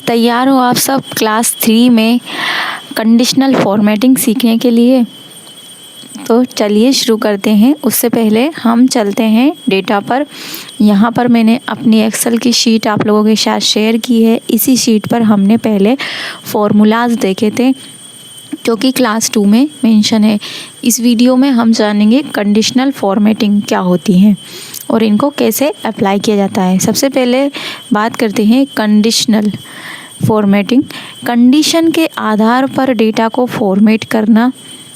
तैयार हो आप सब क्लास 3 में कंडीशनल फॉर्मेटिंग सीखने के लिए? तो चलिए शुरू करते हैं। उससे पहले हम चलते हैं डेटा पर। यहाँ पर मैंने अपनी एक्सेल की शीट आप लोगों के साथ शेयर की है। इसी शीट पर हमने पहले फॉर्मूलाज देखे थे जो कि क्लास 2 में मेंशन है। इस वीडियो में हम जानेंगे कंडीशनल फॉर्मेटिंग क्या होती है और इनको कैसे अप्लाई किया जाता है। सबसे पहले बात करते हैं कंडीशनल फॉर्मेटिंग। कंडीशन के आधार पर डेटा को फॉर्मेट करना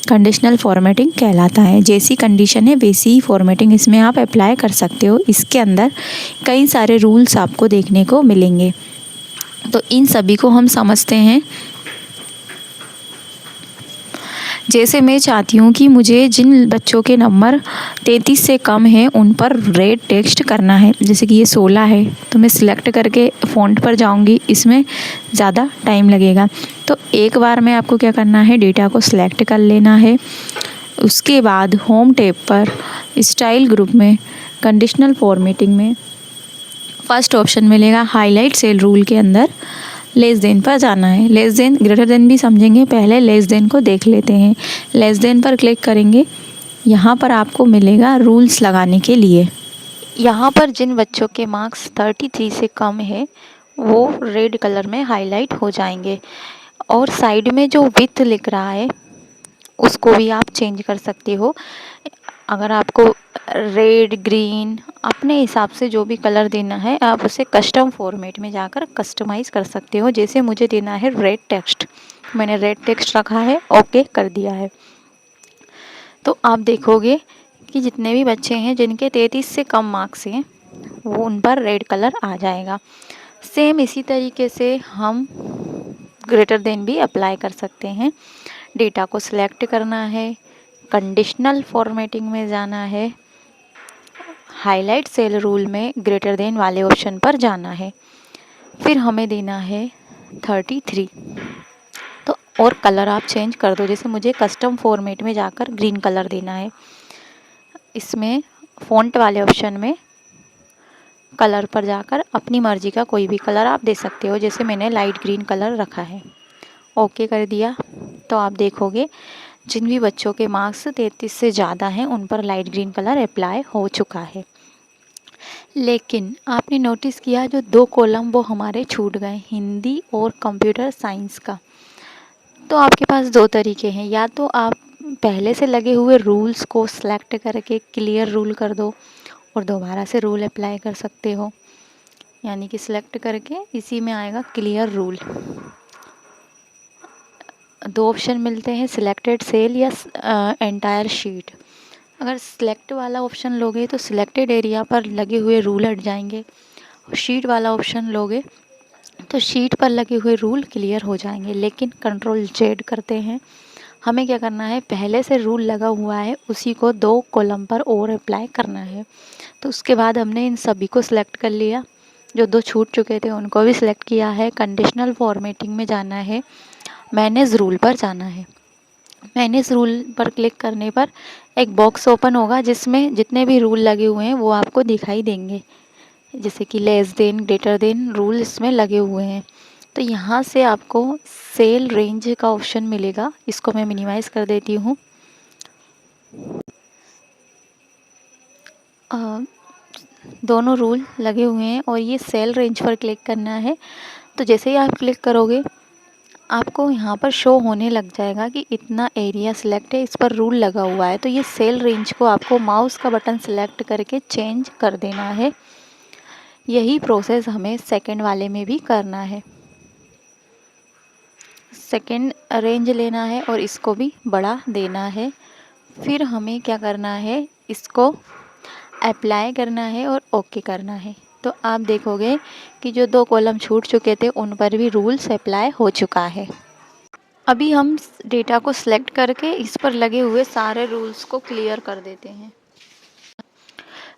कंडीशनल फॉर्मेटिंग कहलाता है। जैसी कंडीशन है वैसी ही फॉर्मेटिंग इसमें आप अप्लाई कर सकते हो। इसके अंदर कई सारे रूल्स आपको देखने को मिलेंगे, तो इन सभी को हम समझते हैं। जैसे मैं चाहती हूँ कि मुझे जिन बच्चों के नंबर 33 से कम हैं उन पर रेड टेक्स्ट करना है। जैसे कि ये 16 है तो मैं सिलेक्ट करके फ़ॉन्ट पर जाऊँगी, इसमें ज़्यादा टाइम लगेगा। तो एक बार में आपको क्या करना है, डेटा को सिलेक्ट कर लेना है। उसके बाद होम टैब पर स्टाइल ग्रुप में कंडीशनल फॉर्मेटिंग में फर्स्ट ऑप्शन मिलेगा हाईलाइट सेल रूल के अंदर लेस देन पर जाना है। लेस देन ग्रेटर देन भी समझेंगे, पहले लेस देन को देख लेते हैं। लेस देन पर क्लिक करेंगे। यहाँ पर आपको मिलेगा रूल्स लगाने के लिए। यहाँ पर जिन बच्चों के मार्क्स 33 से कम है वो रेड कलर में हाईलाइट हो जाएंगे और साइड में जो विड्थ लिख रहा है उसको भी आप चेंज कर सकते हो। अगर आपको रेड, ग्रीन अपने हिसाब से जो भी कलर देना है आप उसे कस्टम फॉर्मेट में जाकर कस्टमाइज़ कर सकते हो। जैसे मुझे देना है रेड टेक्स्ट, मैंने रेड टेक्स्ट रखा है, ओके कर दिया है। तो आप देखोगे कि जितने भी बच्चे हैं जिनके 33 से कम मार्क्स हैं वो उन पर रेड कलर आ जाएगा। सेम इसी तरीके से हम ग्रेटर देन भी अप्लाई कर सकते हैं। डेटा को सिलेक्ट करना है, कंडीशनल फॉर्मेटिंग में जाना है, हाईलाइट सेल रूल में ग्रेटर देन वाले ऑप्शन पर जाना है, फिर हमें देना है 33। तो और कलर आप चेंज कर दो। जैसे मुझे कस्टम फॉर्मेट में जाकर ग्रीन कलर देना है, इसमें फ़ॉन्ट वाले ऑप्शन में कलर पर जाकर अपनी मर्ज़ी का कोई भी कलर आप दे सकते हो। जैसे मैंने लाइट ग्रीन कलर रखा है, ओके कर दिया। तो आप देखोगे जिन भी बच्चों के मार्क्स 33 से ज़्यादा हैं उन पर लाइट ग्रीन कलर अप्लाई हो चुका है। लेकिन आपने नोटिस किया जो 2 कॉलम वो हमारे छूट गए, हिंदी और कंप्यूटर साइंस का। तो आपके पास 2 तरीके हैं, या तो आप पहले से लगे हुए रूल्स को सिलेक्ट करके क्लियर रूल कर दो और दोबारा से रूल अप्लाई कर सकते हो। यानी कि सिलेक्ट करके इसी में आएगा क्लियर रूल। 2 ऑप्शन मिलते हैं, सिलेक्टेड सेल या एंटायर शीट। अगर सिलेक्ट वाला ऑप्शन लोगे तो सिलेक्टेड एरिया पर लगे हुए रूल हट जाएंगे, और शीट वाला ऑप्शन लोगे तो शीट पर लगे हुए रूल क्लियर हो जाएंगे। लेकिन कंट्रोल जेड करते हैं, हमें क्या करना है, पहले से रूल लगा हुआ है उसी को 2 कॉलम पर और अप्लाई करना है। तो उसके बाद हमने इन सभी को सिलेक्ट कर लिया, जो 2 छूट चुके थे उनको भी सिलेक्ट किया है। कंडीशनल फॉर्मेटिंग में जाना है, मैनेज रूल पर जाना है। मैनेज रूल पर क्लिक करने पर एक बॉक्स ओपन होगा जिसमें जितने भी रूल लगे हुए हैं वो आपको दिखाई देंगे। जैसे कि less than, greater than rule इसमें लगे हुए हैं। तो यहाँ से आपको सेल रेंज का ऑप्शन मिलेगा, इसको मैं मिनिमाइज़ कर देती हूँ। दोनों रूल लगे हुए हैं और ये सेल रेंज पर क्लिक करना है। तो जैसे ही आप क्लिक करोगे आपको यहाँ पर शो होने लग जाएगा कि इतना एरिया सिलेक्ट है, इस पर रूल लगा हुआ है। तो ये सेल रेंज को आपको माउस का बटन सिलेक्ट करके चेंज कर देना है। यही प्रोसेस हमें सेकंड वाले में भी करना है। सेकंड रेंज लेना है और इसको भी बढ़ा देना है। फिर हमें क्या करना है, इसको अप्लाई करना है और ओके करना है। तो आप देखोगे कि जो 2 कॉलम छूट चुके थे उन पर भी रूल्स अप्लाई हो चुका है। अभी हम डेटा को सिलेक्ट करके इस पर लगे हुए सारे रूल्स को क्लियर कर देते हैं।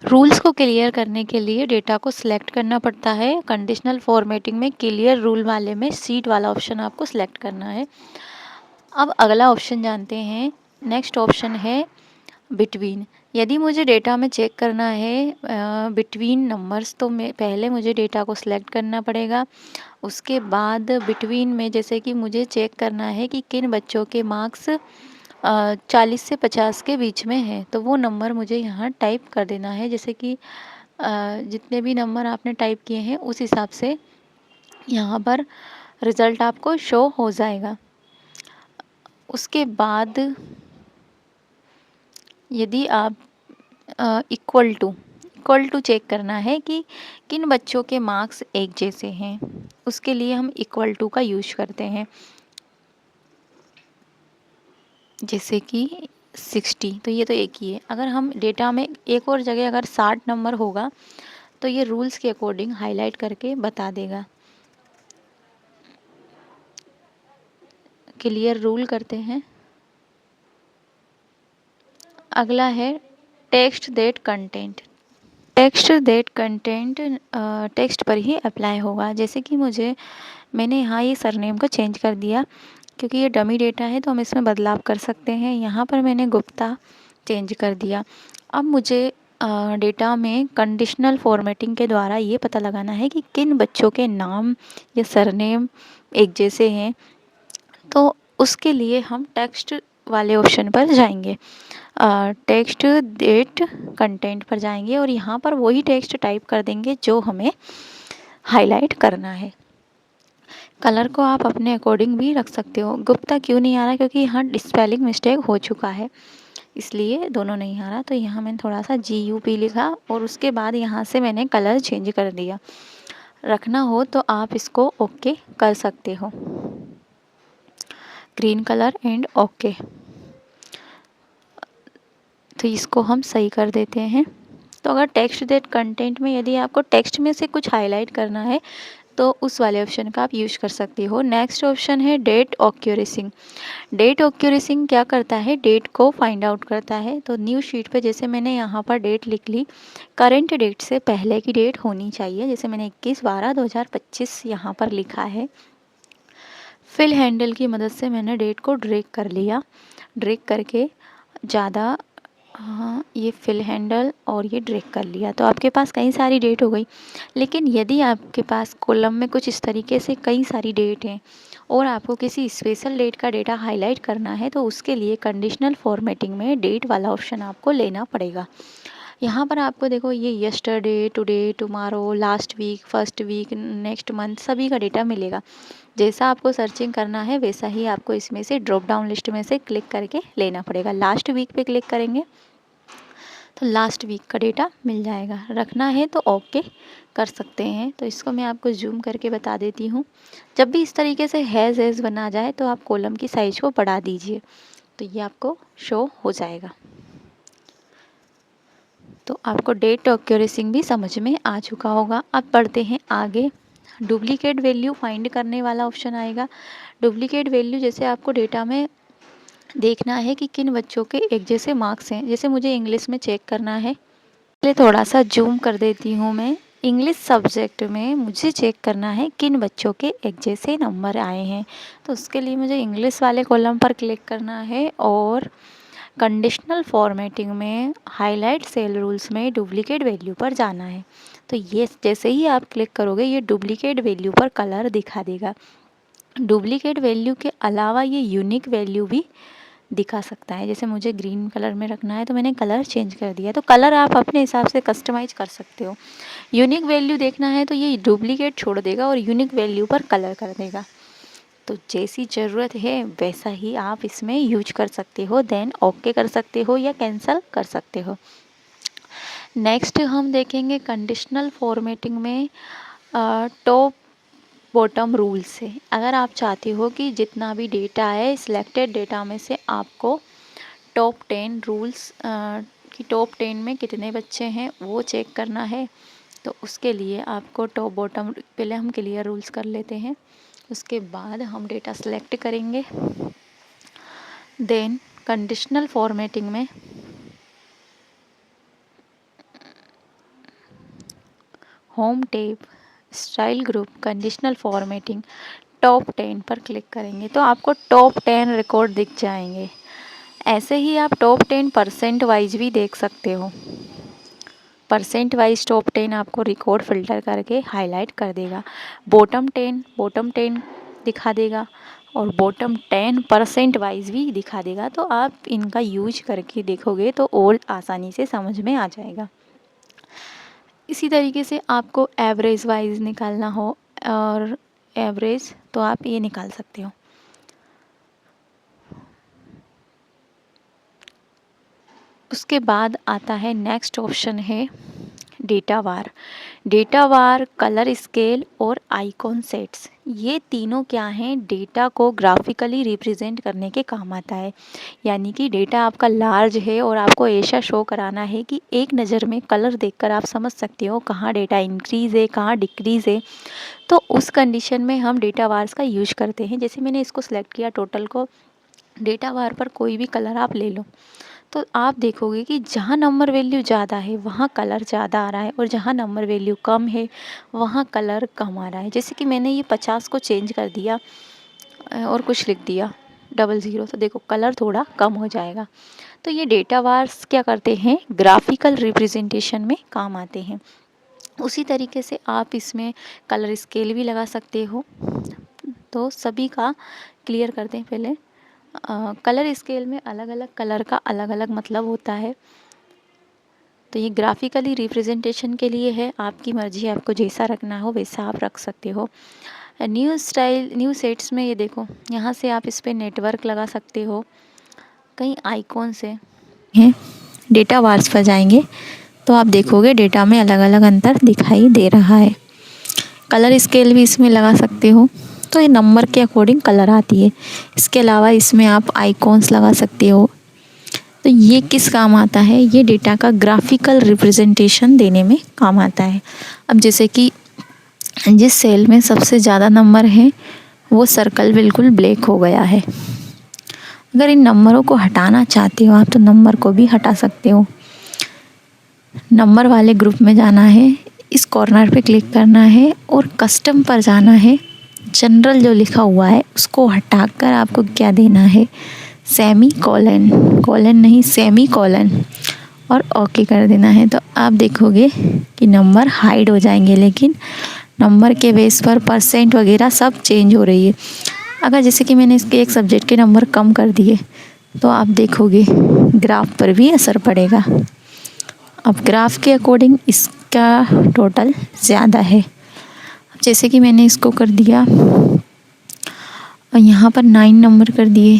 रूल्स को क्लियर करने के लिए डेटा को सिलेक्ट करना पड़ता है। कंडीशनल फॉर्मेटिंग में क्लियर रूल वाले में शीट वाला ऑप्शन आपको सिलेक्ट करना है। अब अगला ऑप्शन जानते हैं। नेक्स्ट ऑप्शन है बिटवीन। यदि मुझे डेटा में चेक करना है बिटवीन नंबर्स, तो मैं पहले मुझे डेटा को सिलेक्ट करना पड़ेगा उसके बाद बिटवीन में जैसे कि मुझे चेक करना है कि किन बच्चों के मार्क्स 40 से 50 के बीच में है, तो वो नंबर मुझे यहाँ टाइप कर देना है। जैसे कि जितने भी नंबर आपने टाइप किए हैं उस हिसाब से यहाँ पर रिज़ल्ट आपको शो हो जाएगा। उसके बाद यदि आप इक्वल टू चेक करना है कि किन बच्चों के मार्क्स एक जैसे हैं, उसके लिए हम इक्वल टू का यूज करते हैं। जैसे कि 60, तो ये तो एक ही है। अगर हम डेटा में एक और जगह अगर 60 नंबर होगा तो ये रूल्स के अकॉर्डिंग हाईलाइट करके बता देगा। क्लियर रूल करते हैं। अगला है text that content. Text that content text पर ही अप्लाई होगा। जैसे कि मैंने यहाँ ये सरनेम को चेंज कर दिया क्योंकि ये डमी डेटा है, तो हम इसमें बदलाव कर सकते हैं। यहाँ पर मैंने गुप्ता चेंज कर दिया। अब मुझे डेटा में कंडीशनल फॉर्मेटिंग के द्वारा ये पता लगाना है कि किन बच्चों के नाम या सरनेम एक जैसे हैं, तो उसके लिए हम टेक्स्ट वाले ऑप्शन पर जाएंगे। टेक्स्ट डेट कंटेंट पर जाएंगे और यहाँ पर वही टेक्स्ट टाइप कर देंगे जो हमें हाईलाइट करना है। कलर को आप अपने अकॉर्डिंग भी रख सकते हो। गुप्ता क्यों नहीं आ रहा, क्योंकि यहाँ स्पेलिंग मिस्टेक हो चुका है, इसलिए दोनों नहीं आ रहा। तो यहाँ मैंने थोड़ा सा GUP लिखा और उसके बाद यहाँ से मैंने कलर चेंज कर दिया। रखना हो तो आप इसको ओके कर सकते हो, ग्रीन कलर एंड ओके। तो इसको हम सही कर देते हैं। तो अगर टेक्स्ट डेट कंटेंट में यदि आपको टेक्स्ट में से कुछ हाईलाइट करना है तो उस वाले ऑप्शन का आप यूज कर सकते हो। नेक्स्ट ऑप्शन है डेट ऑक्यूरेसिंग। डेट ऑक्यूरेसिंग क्या करता है, डेट को फाइंड आउट करता है। तो न्यू शीट पे जैसे मैंने यहाँ पर डेट लिख ली, करंट डेट से पहले की डेट होनी चाहिए। जैसे मैंने 21/12/2025 यहाँ पर लिखा है। फिल हैंडल की मदद से मैंने डेट को ड्रैग कर लिया। ड्रैग करके ज़्यादा, हाँ, ये फिल हैंडल और ये ड्रैग कर लिया। तो आपके पास कई सारी डेट हो गई। लेकिन यदि आपके पास कॉलम में कुछ इस तरीके से कई सारी डेट हैं और आपको किसी स्पेशल डेट का डेटा हाईलाइट करना है, तो उसके लिए कंडीशनल फॉर्मेटिंग में डेट वाला ऑप्शन आपको लेना पड़ेगा। यहाँ पर आपको देखो ये yesterday, today, tomorrow, last week, first week, next month सभी का डेटा मिलेगा। जैसा आपको सर्चिंग करना है वैसा ही आपको इसमें से ड्रॉप डाउन लिस्ट में से क्लिक करके लेना पड़ेगा। लास्ट वीक पे क्लिक करेंगे तो लास्ट वीक का डेटा मिल जाएगा। रखना है तो ओके कर सकते हैं। तो इसको मैं आपको जूम करके बता देती हूँ। जब भी इस तरीके से हैज़ एज बना जाए तो आप कॉलम की साइज को बढ़ा दीजिए, तो ये आपको शो हो जाएगा। तो आपको डेट ऑक्यूरेसिंग भी समझ में आ चुका होगा। अब बढ़ते हैं आगे। डुप्लीकेट वैल्यू फाइंड करने वाला ऑप्शन आएगा। डुप्लीकेट वैल्यू जैसे आपको डेटा में देखना है कि किन बच्चों के एक जैसे मार्क्स हैं। जैसे मुझे इंग्लिश में चेक करना है, पहले थोड़ा सा जूम कर देती हूँ मैं। इंग्लिश सब्जेक्ट में मुझे चेक करना है किन बच्चों के एक जैसे नंबर आए हैं। तो उसके लिए मुझे इंग्लिश वाले कॉलम पर क्लिक करना है और कंडीशनल फॉर्मेटिंग में हाईलाइट सेल रूल्स में डुप्लीकेट वैल्यू पर जाना है। तो ये जैसे ही आप क्लिक करोगे ये डुप्लीकेट वैल्यू पर कलर दिखा देगा। डुप्लीकेट वैल्यू के अलावा ये यूनिक वैल्यू भी दिखा सकता है। जैसे मुझे ग्रीन कलर में रखना है तो मैंने कलर चेंज कर दिया। तो कलर आप अपने हिसाब से कस्टमाइज कर सकते हो। यूनिक वैल्यू देखना है तो ये डुप्लीकेट छोड़ देगा और यूनिक वैल्यू पर कलर कर देगा। तो जैसी ज़रूरत है वैसा ही आप इसमें यूज कर सकते हो। देन ओके कर सकते हो या कैंसिल कर सकते हो। नेक्स्ट हम देखेंगे कंडीशनल फॉर्मेटिंग में टॉप बॉटम रूल से। अगर आप चाहते हो कि जितना भी डेटा है सिलेक्टेड डेटा में से आपको टॉप 10 रूल्स कि टॉप 10 में कितने बच्चे हैं वो चेक करना है, तो उसके लिए आपको टॉप बॉटम पहले हम क्लियर रूल्स कर लेते हैं। उसके बाद हम डेटा सेलेक्ट करेंगे। देन कंडीशनल फॉर्मेटिंग में home tab, style group, conditional formatting, top 10 पर क्लिक करेंगे तो आपको टॉप 10 रिकॉर्ड दिख जाएंगे। ऐसे ही आप टॉप 10% वाइज भी देख सकते हो। परसेंट वाइज टॉप 10 आपको रिकॉर्ड फ़िल्टर करके हाईलाइट कर देगा। बॉटम 10 दिखा देगा और बॉटम 10% वाइज भी दिखा देगा। तो आप इनका यूज करके देखोगे तो और आसानी से समझ में आ जाएगा। इसी तरीके से आपको एवरेज वाइज निकालना हो और एवरेज तो आप ये निकाल सकते हो। उसके बाद आता है नेक्स्ट ऑप्शन है डेटा वार, कलर स्केल और आइकॉन सेट्स। ये तीनों क्या हैं, डेटा को ग्राफिकली रिप्रेजेंट करने के काम आता है। यानी कि डेटा आपका लार्ज है और आपको ऐसा शो कराना है कि एक नज़र में कलर देखकर आप समझ सकते हो कहाँ डेटा इंक्रीज़ है, कहाँ डिक्रीज़ है। तो उस कंडीशन में हम डेटा वार्स का यूज करते हैं। जैसे मैंने इसको सिलेक्ट किया टोटल को, डेटा वार पर कोई भी कलर आप ले लो तो आप देखोगे कि जहाँ नंबर वैल्यू ज़्यादा है वहाँ कलर ज़्यादा आ रहा है और जहाँ नंबर वैल्यू कम है वहाँ कलर कम आ रहा है। जैसे कि मैंने ये 50 को चेंज कर दिया और कुछ लिख दिया 00, तो देखो कलर थोड़ा कम हो जाएगा। तो ये डेटा वार्स क्या करते हैं, ग्राफिकल रिप्रेजेंटेशन में काम आते हैं। उसी तरीके से आप इसमें कलर स्केल भी लगा सकते हो। तो सभी का क्लियर करते हैं पहले। कलर स्केल में अलग अलग कलर का अलग अलग मतलब होता है। तो ये ग्राफिकली रिप्रेजेंटेशन के लिए है, आपकी मर्जी है, आपको जैसा रखना हो वैसा आप रख सकते हो। न्यू सेट्स में ये देखो, यहाँ से आप इस पर नेटवर्क लगा सकते हो। कई आइकॉन से हैं, डेटा वार्स पर जाएंगे तो आप देखोगे डेटा में अलग अलग अंतर दिखाई दे रहा है। कलर स्केल भी इसमें लगा सकते हो, तो ये नंबर के अकॉर्डिंग कलर आती है। इसके अलावा इसमें आप आइकॉन्स लगा सकते हो। तो ये किस काम आता है, ये डेटा का ग्राफिकल रिप्रेजेंटेशन देने में काम आता है। अब जैसे कि जिस सेल में सबसे ज़्यादा नंबर है वो सर्कल बिल्कुल ब्लैक हो गया है। अगर इन नंबरों को हटाना चाहते हो आप तो नंबर को भी हटा सकते हो। नंबर वाले ग्रुप में जाना है, इस कॉर्नर पे क्लिक करना है और कस्टम पर जाना है। जनरल जो लिखा हुआ है उसको हटाकर आपको क्या देना है, सेमी कॉलन नहीं सेमी कॉलन, और ओके कर देना है। तो आप देखोगे कि नंबर हाइड हो जाएंगे, लेकिन नंबर के बेस पर परसेंट वगैरह सब चेंज हो रही है। अगर जैसे कि मैंने इसके एक सब्जेक्ट के नंबर कम कर दिए तो आप देखोगे ग्राफ पर भी असर पड़ेगा। अब ग्राफ के अकॉर्डिंग इसका टोटल ज़्यादा है। जैसे कि मैंने इसको कर दिया और यहाँ पर 9 नंबर कर दिए,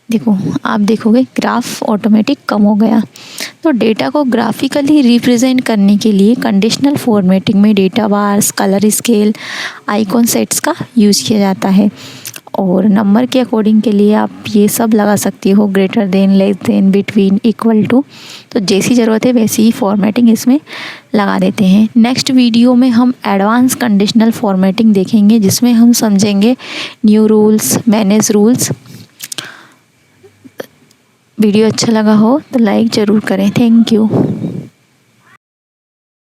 देखो आप देखोगे ग्राफ ऑटोमेटिक कम हो गया। तो डेटा को ग्राफिकली रिप्रेजेंट करने के लिए कंडीशनल फॉर्मेटिंग में data bars, colour scale, icon sets का यूज़ किया जाता है। और नंबर के अकॉर्डिंग के लिए आप ये सब लगा सकती हो, greater than, less than, between, equal to. तो जैसी ज़रूरत है वैसी ही फॉर्मेटिंग इसमें लगा देते हैं। नेक्स्ट वीडियो में हम एडवांस कंडीशनल फॉर्मेटिंग देखेंगे जिसमें हम समझेंगे new rules, manage rules. Video अच्छा लगा हो तो लाइक ज़रूर करें। Thank you.